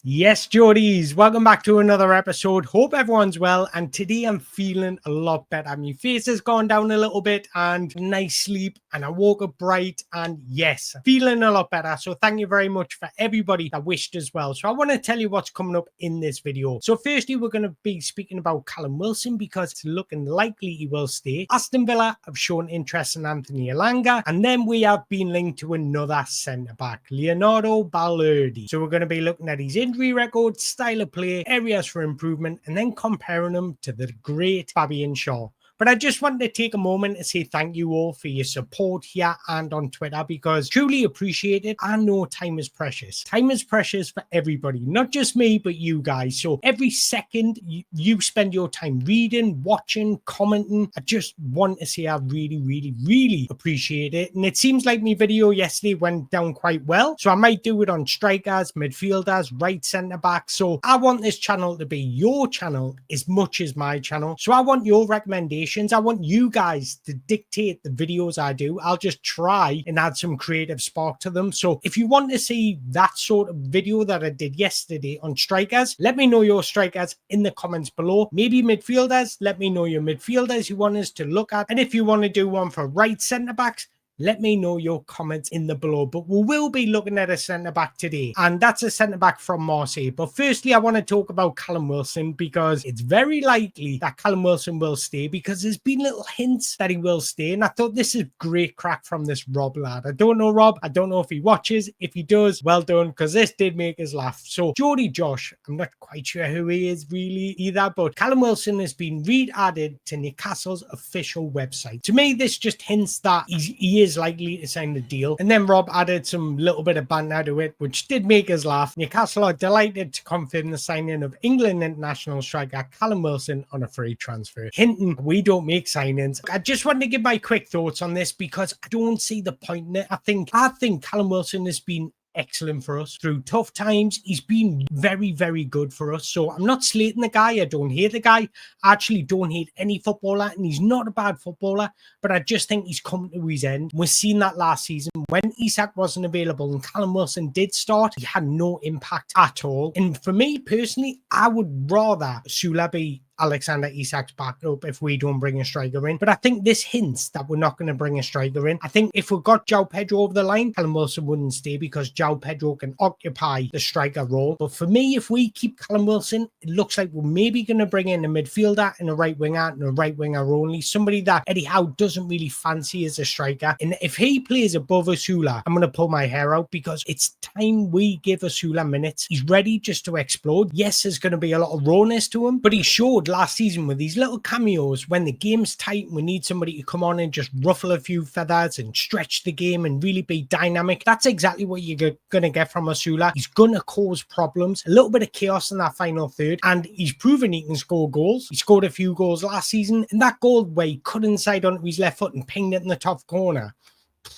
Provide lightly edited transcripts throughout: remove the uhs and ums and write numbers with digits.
Yes, Geordies, welcome back to another episode. Hope everyone's well, and today I'm feeling a lot better. My face has gone down a little bit and nice sleep, and I woke up bright, and yes, feeling a lot better. So thank you very much for everybody that wished as well. So I want to tell you what's coming up in this video. So firstly, we're going to be speaking about Callum Wilson because it's looking likely he will stay. Aston Villa have shown interest in Anthony Elanga, and then we have been linked to another centre-back, Leonardo Balerdi. So we're going to be looking at his injury record, style of play, areas for improvement, and then comparing them to the great Fabian Schär. But I just wanted to take a moment to say thank you all for your support here and on Twitter because truly appreciate it. I know time is precious. Time is precious for everybody, not just me, but you guys. So every second you spend your time reading, watching, commenting, I just want to say I really appreciate it. And it seems like my video yesterday went down quite well. So I might do it on strikers, midfielders, right centre back. So I want this channel to be your channel as much as my channel. So I want your recommendations. I want you guys to dictate the videos I do. I'll just try and add some creative spark to them. So if you want to see that sort of video that I did yesterday on strikers, let me know your strikers in the comments below. Maybe midfielders, let me know your midfielders you want us to look at. And if you want to do one for right centre backs, let me know your comments in the below. But we will be looking at a centre-back today, and that's a centre-back from Marseille. But firstly, I want to talk about Callum Wilson because it's very likely that Callum Wilson will stay because there's been little hints that he will stay. And I thought this is great crack from this Rob lad. I don't know Rob. I don't know if he watches. If he does, well done, because this did make us laugh. So Geordie Josh, I'm not quite sure who he is really either, but Callum Wilson has been re-added to Newcastle's official website. To me, this just hints that he is likely to sign the deal. And then Rob added some little bit of banter to it, which did make us laugh. Newcastle are delighted to confirm the signing of England international striker Callum Wilson on a free transfer. Hinting we don't make signings. I just wanted to give my quick thoughts on this because I don't see the point in it. I think Callum Wilson has been excellent for us through tough times. He's been very good for us. So I'm not slating the guy. I don't hate the guy. I actually don't hate any footballer, and he's not a bad footballer, but I just think he's come to his end. We've seen that last season when Isak wasn't available and Callum Wilson did start. He had no impact at all. And for me personally, I would rather Sula be Alexander Isak's backup if we don't bring a striker in. But I think this hints that we're not going to bring a striker in. I think if we got João Pedro over the line, Callum Wilson wouldn't stay because João Pedro can occupy the striker role. But for me, if we keep Callum Wilson, it looks like we're maybe going to bring in a midfielder and a right winger and a right winger only. Somebody that Eddie Howe doesn't really fancy as a striker. And if he plays above Asula, I'm going to pull my hair out because it's time we give Asula minutes. He's ready just to explode. Yes, there's going to be a lot of rawness to him, but he showed last season with these little cameos when the game's tight and we need somebody to come on and just ruffle a few feathers and stretch the game and really be dynamic. That's exactly what you're going to get from Asula. He's going to cause problems, a little bit of chaos in that final third, and he's proven he can score goals. He scored a few goals last season, and that goal where he cut inside onto his left foot and pinged it in the top corner,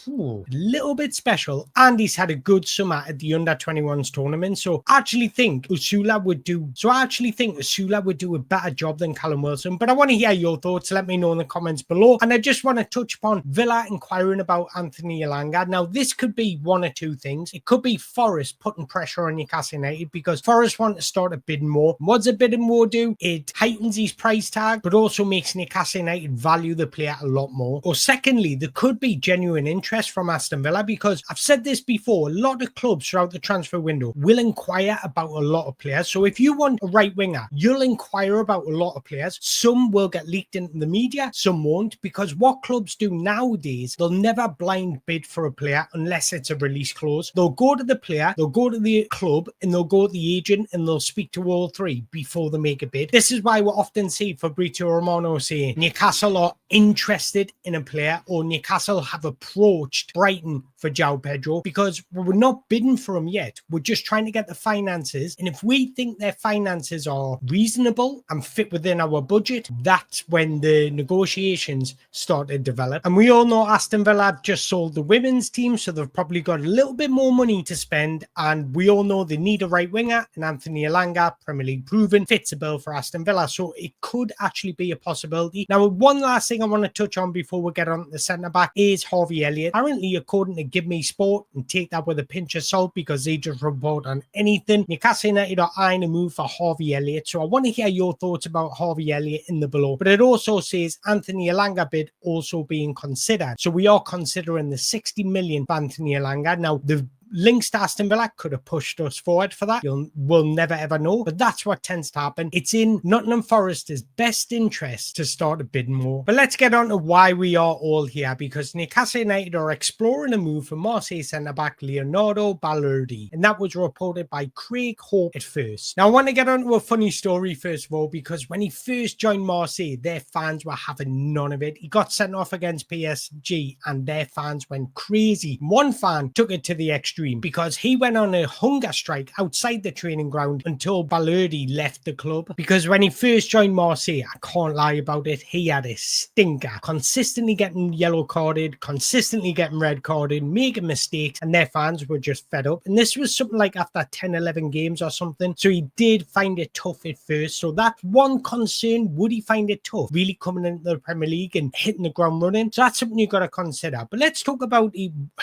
a little bit special. And he's had a good summer at the under-21s tournament. So I actually think Asula would do a better job than Callum Wilson. But I want to hear your thoughts. Let me know in the comments below. And I just want to touch upon Villa inquiring about Anthony Elanga. Now, this could be one or two things. It could be Forest putting pressure on Newcastle United because Forest want to start a bidding more. What's a bidding more do? It heightens his price tag, but also makes Newcastle United value the player a lot more. Or secondly, there could be genuine interest from Aston Villa because I've said this before, a lot of clubs throughout the transfer window will inquire about a lot of players. So if you want a right winger, you'll inquire about a lot of players. Some will get leaked into the media, some won't, because what clubs do nowadays, they'll never blind bid for a player unless it's a release clause. They'll go to the player, they'll go to the club, and they'll go to the agent, and they'll speak to all three before they make a bid. This is why we often see Fabrizio Romano saying Newcastle are interested in a player, or Newcastle have approached Brighton for João Pedro, because we're not bidding for him yet. We're just trying to get the finances. And if we think their finances are reasonable and fit within our budget, that's when the negotiations start to develop. And we all know Aston Villa just sold the women's team, so they've probably got a little bit more money to spend. And we all know they need a right winger, and Anthony Elanga, Premier League proven, fits the bill for Aston Villa. So it could actually be a possibility. Now, one last thing I want to touch on before we get on the centre back is Harvey Elliott. Elliott. Apparently, according to Give Me Sport, and take that with a pinch of salt because they just report on anything, Newcastle United are eyeing a move for Harvey Elliott. So I want to hear your thoughts about Harvey Elliott in the below. But it also says Anthony Elanga bid also being considered. So we are considering the 60 million for Anthony Elanga. Now, the links to Aston Villa could have pushed us forward for that. We'll never ever know, but that's what tends to happen. It's in Nottingham Forest's best interest to start a bidding more. But let's get on to why we are all here, because Newcastle United are exploring a move for Marsielle Centre-Back Leonardo Balerdi, and that was reported by Craig Hope at first. Now I want to get on to a funny story first of all, because when he first joined Marseille, their fans were having none of it. He got sent off against PSG and their fans went crazy. One fan took it to the extreme because he went on a hunger strike outside the training ground until Balerdi left the club. Because when he first joined Marseille, I can't lie about it, he had a stinker, consistently getting yellow carded, consistently getting red carded, making mistakes, and their fans were just fed up. And this was something like after 10-11 games or something, so he did find it tough at first. So that's one concern. Would he find it tough really coming into the Premier League and hitting the ground running? So that's something you've got to consider. But let's talk about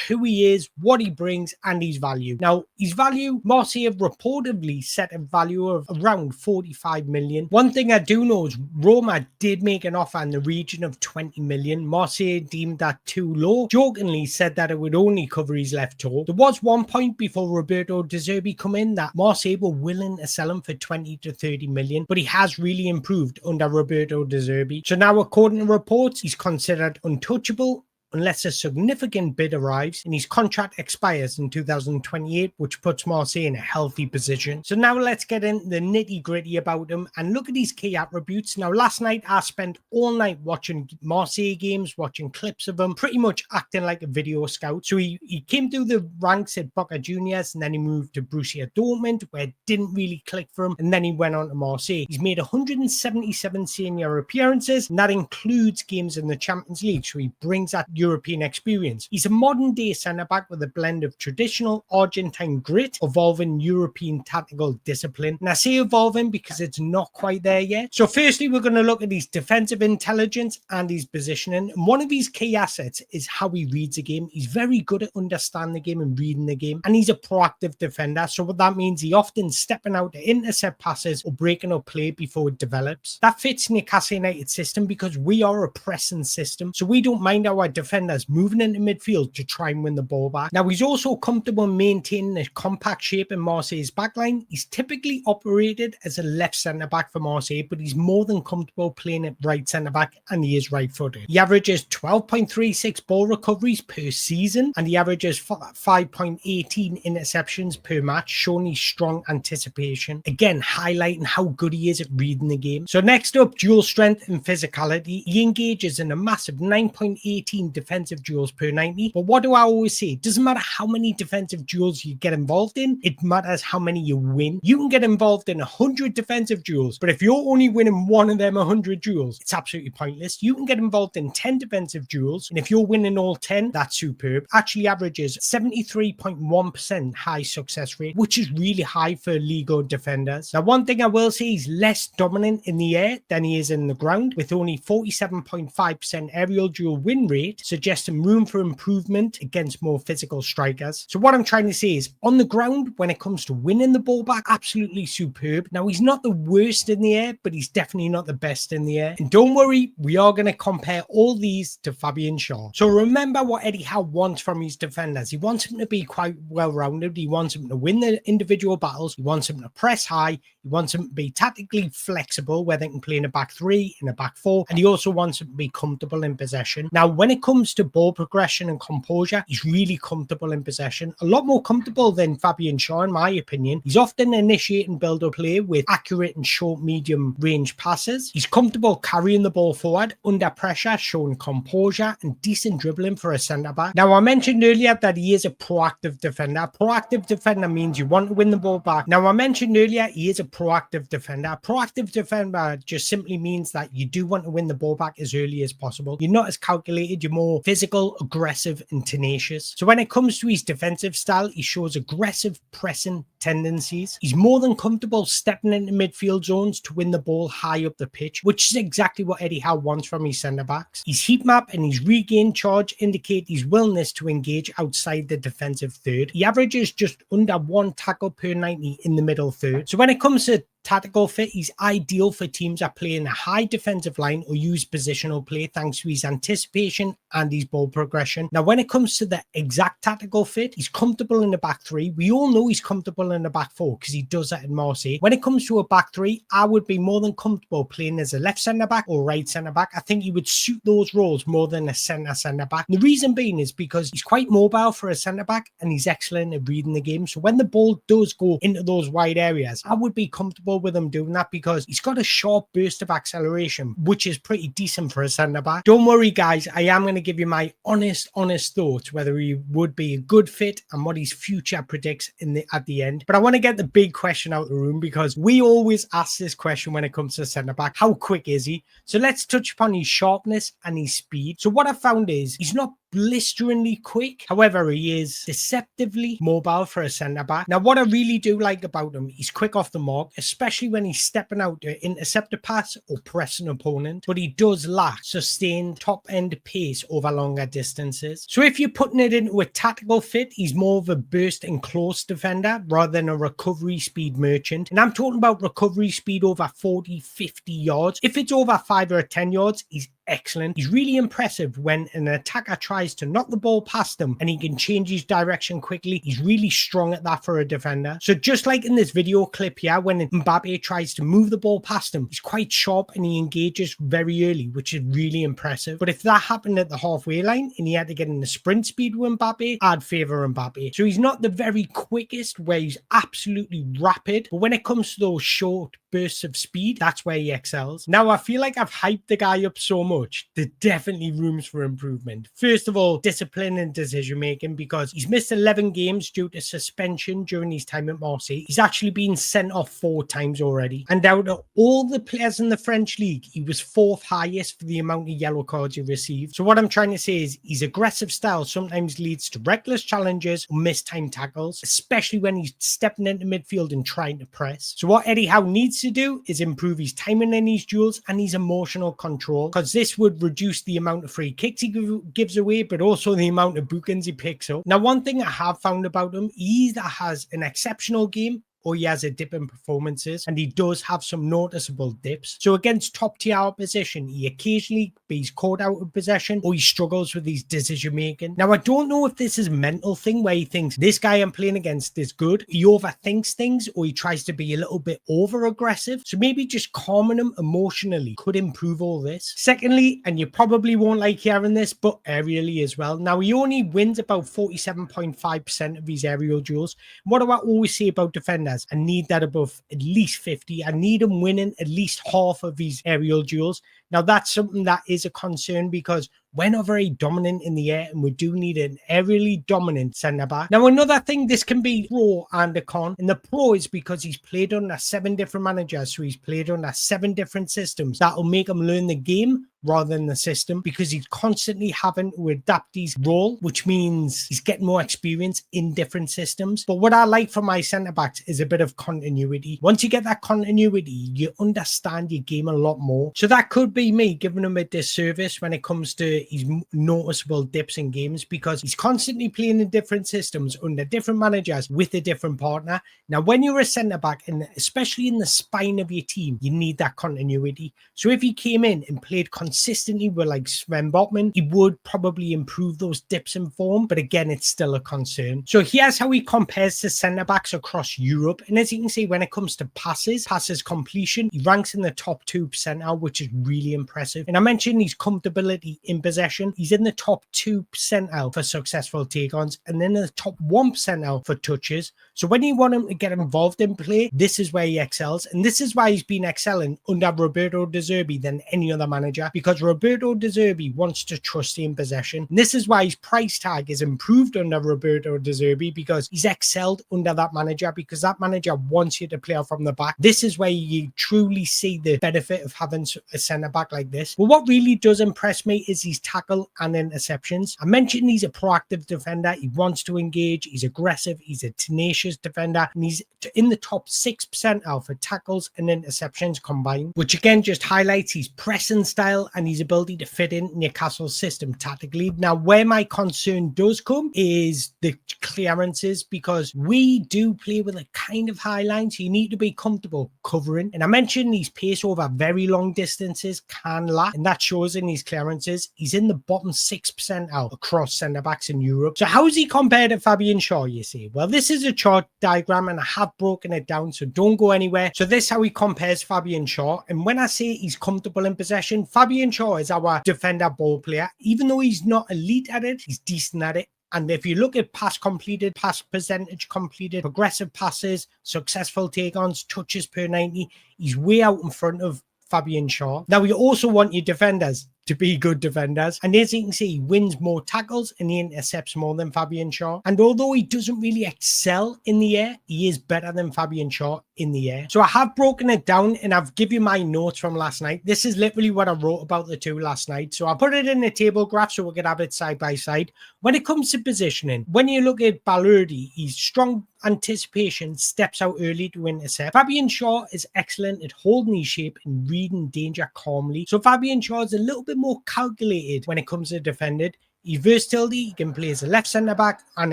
who he is, what he brings, and his value. Now, his value, Marseille have reportedly set a value of around 45 million. One thing I do know is Roma did make an offer in the region of 20 million. Marseille deemed that too low, jokingly said that it would only cover his left toe. There was one point before Roberto De Zerbi come in that Marseille were willing to sell him for 20 to 30 million, but he has really improved under Roberto De Zerbi. So now, according to reports, he's considered untouchable unless a significant bid arrives, and his contract expires in 2028, which puts Marseille in a healthy position. So now let's get into the nitty-gritty about him and look at his key attributes. Now, last night I spent all night watching Marseille games, watching clips of him, pretty much acting like a video scout. So he came through the ranks at Boca Juniors, and then he moved to Borussia Dortmund, where it didn't really click for him, and then he went on to Marseille. He's made 177 senior appearances, and that includes games in the Champions League, so he brings that European experience. He's a modern day centre-back with a blend of traditional Argentine grit, evolving European tactical discipline. And I say evolving because it's not quite there yet. So firstly, we're going to look at his defensive intelligence and his positioning. And one of his key assets is how he reads the game. He's very good at understanding the game and reading the game. And he's a proactive defender. So what that means, he often stepping out to intercept passes or breaking up play before it develops. That fits Newcastle United system because we are a pressing system. So we don't mind our defenders moving into midfield to try and win the ball back. Now, he's also comfortable maintaining a compact shape in Marseille's backline. He's typically operated as a left centre-back for Marseille, but he's more than comfortable playing at right centre-back, and he is right-footed. He averages 12.36 ball recoveries per season, and he averages 5.18 interceptions per match, showing his strong anticipation. Again, highlighting how good he is at reading the game. So next up, dual strength and physicality. He engages in a massive 9.18 defensive duels per 90. But what do I always say? It doesn't matter how many defensive duels you get involved in, it matters how many you win. You can get involved in 100 defensive duels, but if you're only winning one of them 100 duels, it's absolutely pointless. You can get involved in 10 defensive duels, and if you're winning all 10, that's superb. Actually averages 73.1% high success rate, which is really high for legal defenders. Now, one thing I will say, he's less dominant in the air than he is in the ground, with only 47.5% aerial duel win rate, suggesting room for improvement against more physical strikers. So what I'm trying to say is, on the ground, when it comes to winning the ball back, absolutely superb. Now, he's not the worst in the air, but he's definitely not the best in the air. And don't worry, we are going to compare all these to Fabian Schär. So remember what Eddie Howe wants from his defenders. He wants him to be quite well-rounded. He wants him to win the individual battles. He wants him to press high. He wants him to be tactically flexible, where they can play in a back three, in a back four, and he also wants him to be comfortable in possession. Now, when it comes to ball progression and composure, he's really comfortable in possession. A lot more comfortable than Fabian Schär, in my opinion. He's often initiating build-up play with accurate and short, medium range passes. He's comfortable carrying the ball forward under pressure, showing composure and decent dribbling for a centre-back. Now, I mentioned earlier that he is a proactive defender. Proactive defender means you want to win the ball back. Now, I mentioned earlier he is a proactive defender. Proactive defender just simply means that you do want to win the ball back as early as possible. You're not as calculated, you're more more physical, aggressive and tenacious. So when it comes to his defensive style, he shows aggressive pressing tendencies. He's more than comfortable stepping into midfield zones to win the ball high up the pitch, which is exactly what Eddie Howe wants from his centre-backs. His heat map and his regained charge indicate his willingness to engage outside the defensive third. He averages just under 1 tackle per 90 in the middle third. So when it comes to tactical fit, he's ideal for teams that play in a high defensive line or use positional play thanks to his anticipation and his ball progression. Now, when it comes to the exact tactical fit, he's comfortable in the back three. We all know he's comfortable in the back four because he does that in Marseille. When it comes to a back three, I would be more than comfortable playing as a left centre-back or right centre-back. I think he would suit those roles more than a centre-back. The reason being is because he's quite mobile for a centre-back and he's excellent at reading the game. So when the ball does go into those wide areas, I would be comfortable with him doing that because he's got a sharp burst of acceleration, which is pretty decent for a centre-back. Don't worry, guys. I am going to give you my honest thoughts whether he would be a good fit and what his future predicts at the end. But I want to get the big question out of the room because we always ask this question when it comes to centre-back. How quick is he? So let's touch upon his sharpness and his speed. So what I found is he's not blisteringly quick. However, he is deceptively mobile for a centre-back. Now, what I really do like about him, he's quick off the mark, especially when he's stepping out to intercept a pass or press an opponent, but he does lack sustained top-end pace over longer distances. So if you're putting it into a tactical fit, he's more of a burst and close defender rather than a recovery speed merchant. And I'm talking about recovery speed over 40, 50 yards. If it's over 5 or 10 yards, he's excellent. He's really impressive when an attacker tries to knock the ball past him and he can change his direction quickly. He's really strong at that for a defender. So just like in this video clip here, when Mbappe tries to move the ball past him, he's quite sharp and he engages very early, which is really impressive. But if that happened at the halfway line and he had to get in the sprint speed with Mbappe, I'd favour Mbappe. So he's not the very quickest where he's absolutely rapid, but when it comes to those short bursts of speed, that's where he excels. Now, I feel like I've hyped the guy up so much. There's definitely rooms for improvement. First of all, discipline and decision making, because he's missed 11 games due to suspension during his time at Marseille. He's actually been sent off 4 times already. And out of all the players in the French league, he was 4th highest for the amount of yellow cards he received. So what I'm trying to say is his aggressive style sometimes leads to reckless challenges or missed time tackles, especially when he's stepping into midfield and trying to press. So what Eddie Howe needs to do is improve his timing in his duels and his emotional control, because this would reduce the amount of free kicks he gives away, but also the amount of bookings he picks up. Now, one thing I have found about him, he either has an exceptional game or he has a dip in performances, and he does have some noticeable dips. So against top tier opposition, he occasionally is caught out of possession or he struggles with his decision making. Now, I don't know if this is a mental thing where he thinks this guy I'm playing against is good, he overthinks things, or he tries to be a little bit over aggressive. So maybe just calming him emotionally could improve all this. Secondly, and you probably won't like hearing this, but aerially as well. Now, he only wins about 47.5% of his aerial duels. What do I always say about defenders? I need that above at least 50. I need him winning at least half of his aerial duels. Now, that's something that is a concern because we're not very dominant in the air and we do need an aerially dominant centre-back. Now, another thing, this can be pro and a con. And the pro is because he's played under 7 different managers. So he's played under 7 different systems. That'll make him learn the game rather than the system, because he's constantly having to adapt his role, which means he's getting more experience in different systems. But what I like for my centre-backs is a bit of continuity. Once you get that continuity, you understand your game a lot more. So that could be me giving him a disservice when it comes to his noticeable dips in games, because he's constantly playing in different systems under different managers with a different partner. Now, when you're a centre-back, and especially in the spine of your team, you need that continuity. So if he came in and played consistently with like Sven Botman, he would probably improve those dips in form, but again, it's still a concern. So here's how he compares to centre-backs across Europe. And as you can see, when it comes to passes completion, he ranks in the top 2 percentile, which is really impressive. And I mentioned his comfortability in possession. He's in the top 2 percentile for successful take-ons, and then in the top 1 percentile for touches. So when you want him to get involved in play, this is where he excels. And this is why he's been excelling under Roberto De Zerbi than any other manager, because Roberto De Zerbi wants to trust in possession. And this is why his price tag is improved under Roberto De Zerbi, because he's excelled under that manager, because that manager wants you to play out from the back. This is where you truly see the benefit of having a centre-back like this. But what really does impress me is his his tackle and interceptions. I mentioned he's a proactive defender. He wants to engage. He's aggressive. He's a tenacious defender. And he's in the top 6 percentile for tackles and interceptions combined, which again just highlights his pressing style and his ability to fit in Newcastle's system tactically. Now, where my concern does come is the clearances, because we do play with a kind of high line, so you need to be comfortable covering. And I mentioned his pace over very long distances can lack, and that shows in his clearances. He's in the bottom 6 percentile across centre-backs in Europe. So how is he compared to Fabian Schär, you see? Well, this is a chart diagram and I have broken it down, so don't go anywhere. So this is how he compares Fabian Schär. And when I say he's comfortable in possession, Fabian Schär is our defender ball player. Even though he's not elite at it, he's decent at it. And if you look at pass completed, pass percentage completed, progressive passes, successful take-ons, touches per 90, he's way out in front of Fabian Schär. Now, you also want your defenders to be good defenders. And as you can see, he wins more tackles and he intercepts more than Fabian Schär. And although he doesn't really excel in the air, he is better than Fabian Schär in the air. So I have broken it down and I've given you my notes from last night. This is literally what I wrote about the two last night. So I put it in a table graph so we can have it side by side. When it comes to positioning, when you look at Balerdi, he's strong anticipation, steps out early to intercept. Fabian Schär is excellent at holding his shape and reading danger calmly. So Fabian Schär is a little bit more calculated when it comes to defending. His versatility, he can play as a left centre-back and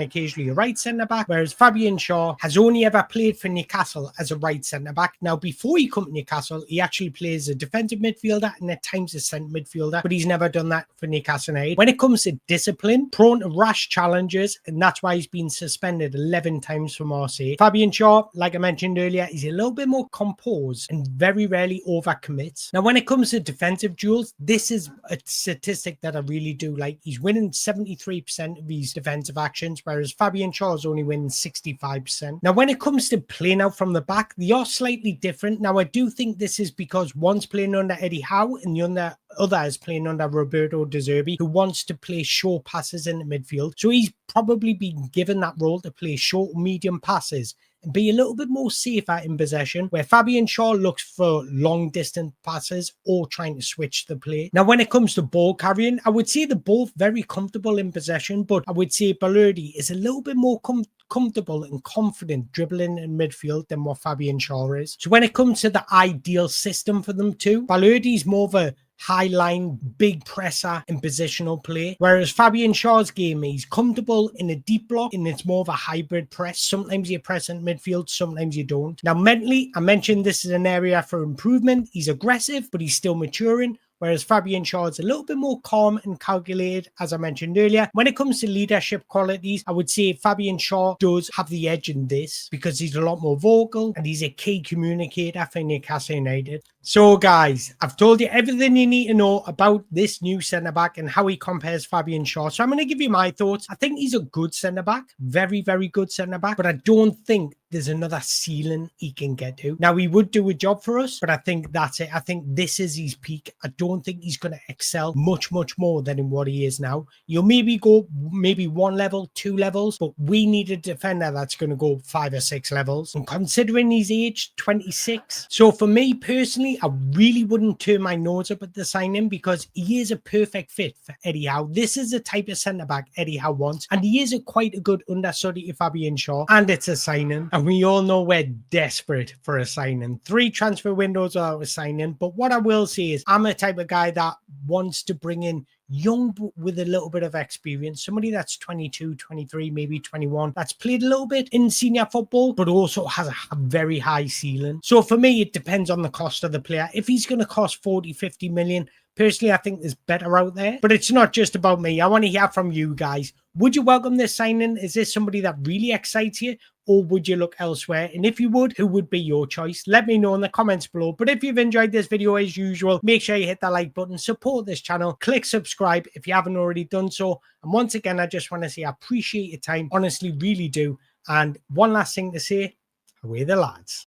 occasionally a right centre-back, whereas Fabian Schär has only ever played for Newcastle as a right centre-back. Now, before he come to Newcastle, he actually plays a defensive midfielder and at times a centre midfielder, but he's never done that for Newcastle United. When it comes to discipline, prone to rash challenges, and that's why he's been suspended 11 times for Marseille. Fabian Schär, like I mentioned earlier, he's a little bit more composed and very rarely overcommits. Now, when it comes to defensive duels, this is a statistic that I really do like. He's winning 73% of his defensive actions, whereas Fabian Schär is only winning 65%. Now, when it comes to playing out from the back, they are slightly different. Now, I do think this is because one's playing under Eddie Howe and the other is playing under Roberto De Zerbi, who wants to play short passes in the midfield. So he's probably been given that role to play short, medium passes and be a little bit more safer in possession, where Fabian Schär looks for long distance passes or trying to switch the play. Now, when it comes to ball carrying, I would say they're both very comfortable in possession, but I would say Balerdi is a little bit more comfortable and confident dribbling in midfield than what Fabian Schär is. So when it comes to the ideal system for them too, Balerdi is more of a high line, big presser and positional play. Whereas Fabian Schär's game, he's comfortable in a deep block and it's more of a hybrid press. Sometimes you press in midfield, sometimes you don't. Now, mentally, I mentioned this is an area for improvement. He's aggressive, but he's still maturing. Whereas Fabian Schär is a little bit more calm and calculated, as I mentioned earlier. When it comes to leadership qualities, I would say Fabian Schär does have the edge in this because he's a lot more vocal and he's a key communicator for Newcastle United. So guys, I've told you everything you need to know about this new centre-back and how he compares Fabian Schär. So I'm going to give you my thoughts. I think he's a good centre-back, very, very good centre-back, but I don't think there's another ceiling he can get to. Now, he would do a job for us, but I think that's it. I think this is his peak. I don't think he's going to excel much more than in what he is now. You'll maybe go one level, 2 levels, but we need a defender that's going to go 5 or 6 levels. And considering his age, 26. So for me personally, I really wouldn't turn my nose up at the signing because he is a perfect fit for Eddie Howe. This is the type of centre-back Eddie Howe wants, and he is quite a good understudy to Fabian Schär, and it's a signing. And we all know we're desperate for a signing. 3 transfer windows without a signing. But what I will say is I'm a type of guy that wants to bring in young with a little bit of experience, somebody that's 22, 23, maybe 21, that's played a little bit in senior football, but also has a very high ceiling. So for me, it depends on the cost of the player. If he's going to cost 40, 50 million, personally, I think there's better out there. But it's not just about me. I want to hear from you guys. Would you welcome this signing? Is this somebody that really excites you? Or would you look elsewhere? And if you would, who would be your choice? Let me know in the comments below. But if you've enjoyed this video as usual, make sure you hit that like button, support this channel, click subscribe if you haven't already done so. And once again, I just want to say I appreciate your time. Honestly, really do. And one last thing to say, away the lads.